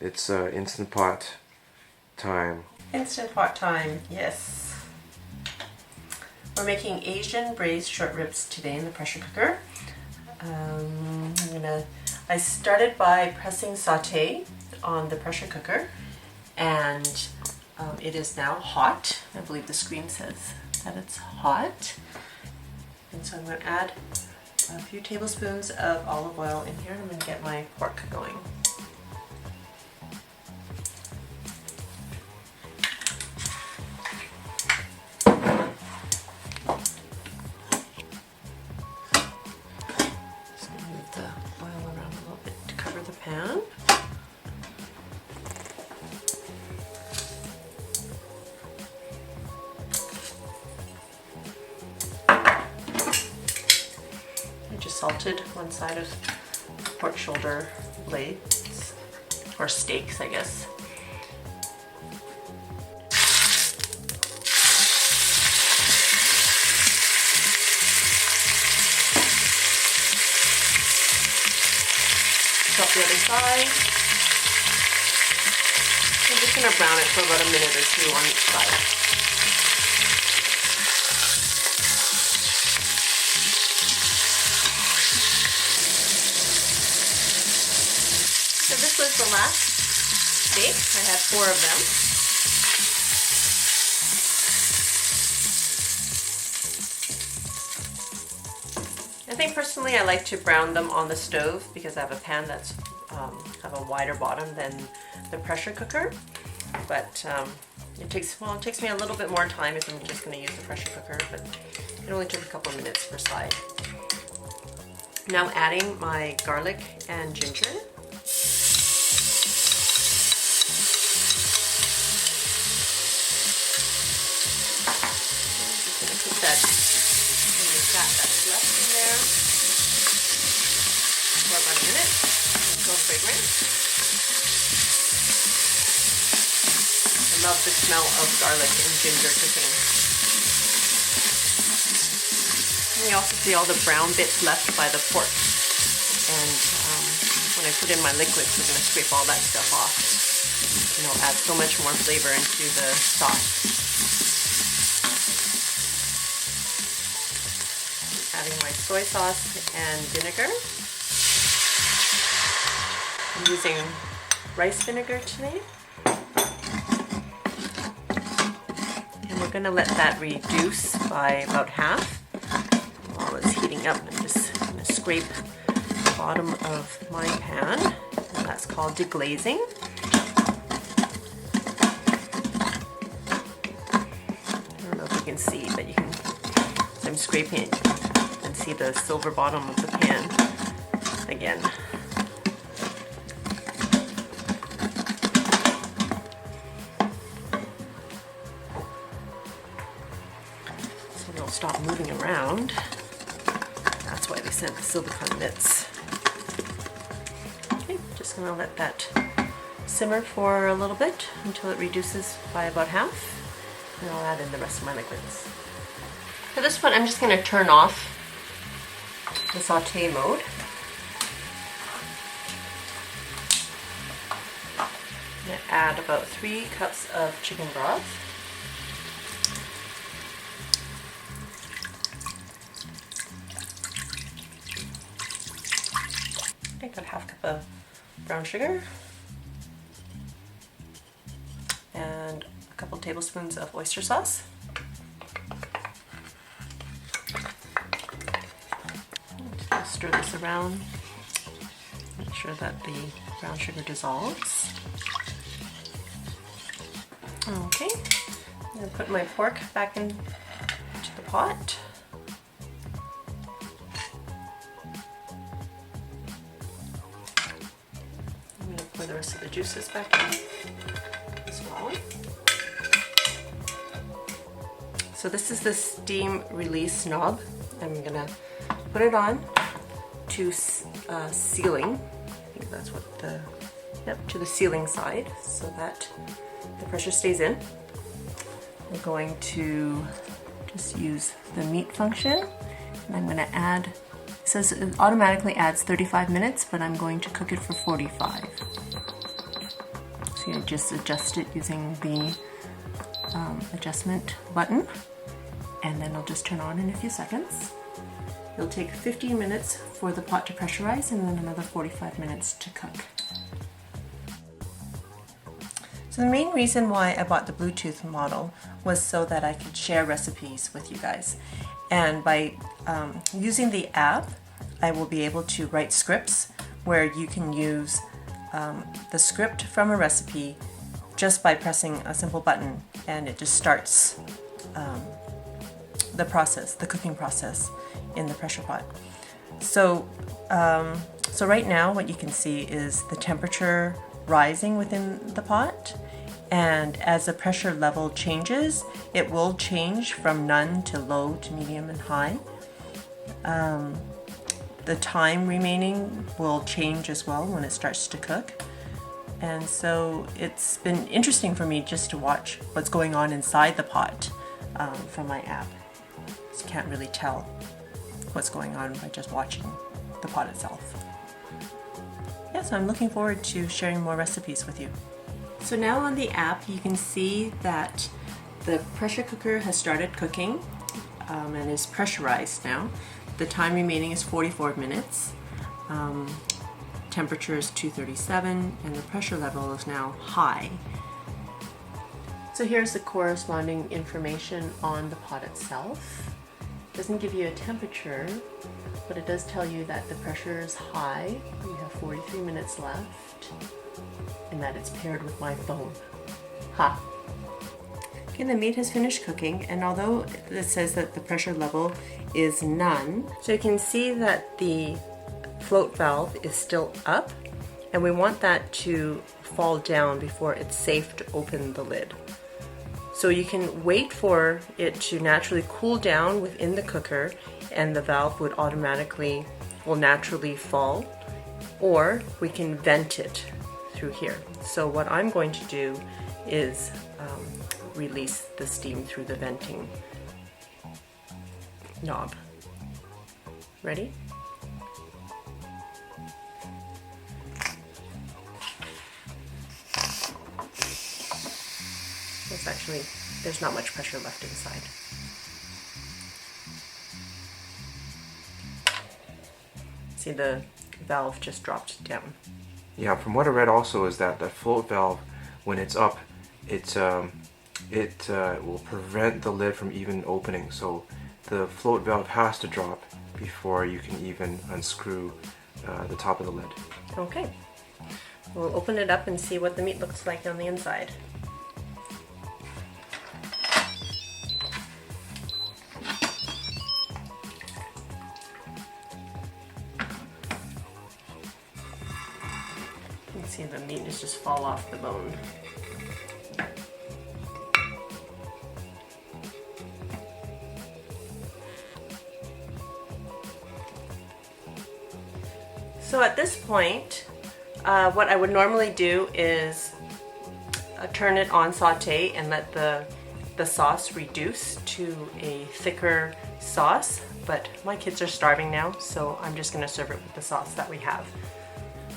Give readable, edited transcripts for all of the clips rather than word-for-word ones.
It's Instant Pot time. Instant Pot time, yes. We're making Asian braised short ribs today in the pressure cooker. I started by pressing sauté on the pressure cooker, and it is now hot. I believe the screen says that it's hot. And so I'm going to add a few tablespoons of olive oil in here, and I'm going to get my pork going. Just going to move the oil around a little bit to cover the pan. Salted one side of pork shoulder blades, or steaks, I guess. Chop the other side. I'm just going to brown it for about a minute or two on each side. So this was the last steak. I had 4 of them. I think personally I like to brown them on the stove because I have a pan that's have a wider bottom than the pressure cooker. But it takes me a little bit more time if I'm just going to use the pressure cooker, but it only took a couple of minutes per side. Now adding my garlic and ginger. That any fat that's left in there for about a minute until fragrant. I love the smell of garlic and ginger cooking. And you also see all the brown bits left by the pork. And when I put in my liquids, we're going to scrape all that stuff off. And it'll add so much more flavor into the sauce. Adding my soy sauce and vinegar. I'm using rice vinegar today. And we're going to let that reduce by about half. While it's heating up, I'm just going to scrape the bottom of my pan. And that's called deglazing. I don't know if you can see, but you can. So I'm scraping it. See the silver bottom of the pan again. So they'll stop moving around. That's why they sent the silicone mitts. Okay, just gonna let that simmer for a little bit until it reduces by about half, and I'll add in the rest of my liquids. For this one, I'm just gonna turn off the saute mode. I'm going to add about 3 cups of chicken broth. I got half cup of brown sugar and a couple tablespoons of oyster sauce. Stir this around, make sure that the brown sugar dissolves. Okay, I'm going to put my pork back into the pot. I'm going to pour the rest of the juices back in as well. So this is the steam release knob. I'm going to put it on to sealing. I think that's what the, to the sealing side so that the pressure stays in. I'm going to just use the meat function, and I'm going to add, it says it automatically adds 35 minutes, but I'm going to cook it for 45. You just adjust it using the adjustment button, and then it'll just turn on in a few seconds. It'll take 15 minutes for the pot to pressurize and then another 45 minutes to cook. So the main reason why I bought the Bluetooth model was so that I could share recipes with you guys. And by using the app, I will be able to write scripts where you can use the script from a recipe just by pressing a simple button, and it just starts the process, the cooking process in the pressure pot. So, so right now what you can see is the temperature rising within the pot, and as the pressure level changes, it will change from none to low to medium and high. The time remaining will change as well when it starts to cook. And so it's been interesting for me just to watch what's going on inside the pot from my app. So you can't really tell what's going on by just watching the pot itself. Yeah, so I'm looking forward to sharing more recipes with you. So now on the app you can see that the pressure cooker has started cooking and is pressurized now. The time remaining is 44 minutes. Temperature is 237 and the pressure level is now high. So here's the corresponding information on the pot itself. It doesn't give you a temperature, but it does tell you that the pressure is high. You have 43 minutes left and that it's paired with my phone. Ha! Okay, the meat has finished cooking, and although it says that the pressure level is none, so you can see that the float valve is still up, and we want that to fall down before it's safe to open the lid. So you can wait for it to naturally cool down within the cooker and the valve will naturally fall, or we can vent it through here. So what I'm going to do is release the steam through the venting knob. Ready? There's not much pressure left inside. See, the valve just dropped down. Yeah, from what I read also is that the float valve, when it's up, it will prevent the lid from even opening. So the float valve has to drop before you can even unscrew the top of the lid. Okay, we'll open it up and see what the meat looks like on the inside. You can see the meat just fall off the bone. So at this point, what I would normally do is turn it on saute and let the sauce reduce to a thicker sauce, but my kids are starving now, so I'm just going to serve it with the sauce that we have.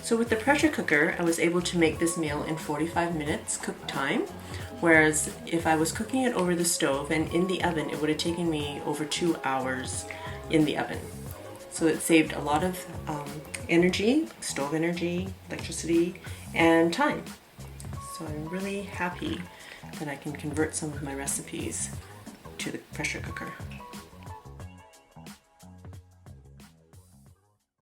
So with the pressure cooker, I was able to make this meal in 45 minutes cook time, whereas if I was cooking it over the stove and in the oven, it would have taken me over 2 hours in the oven. So it saved a lot of energy, stove energy, electricity, and time. So I'm really happy that I can convert some of my recipes to the pressure cooker.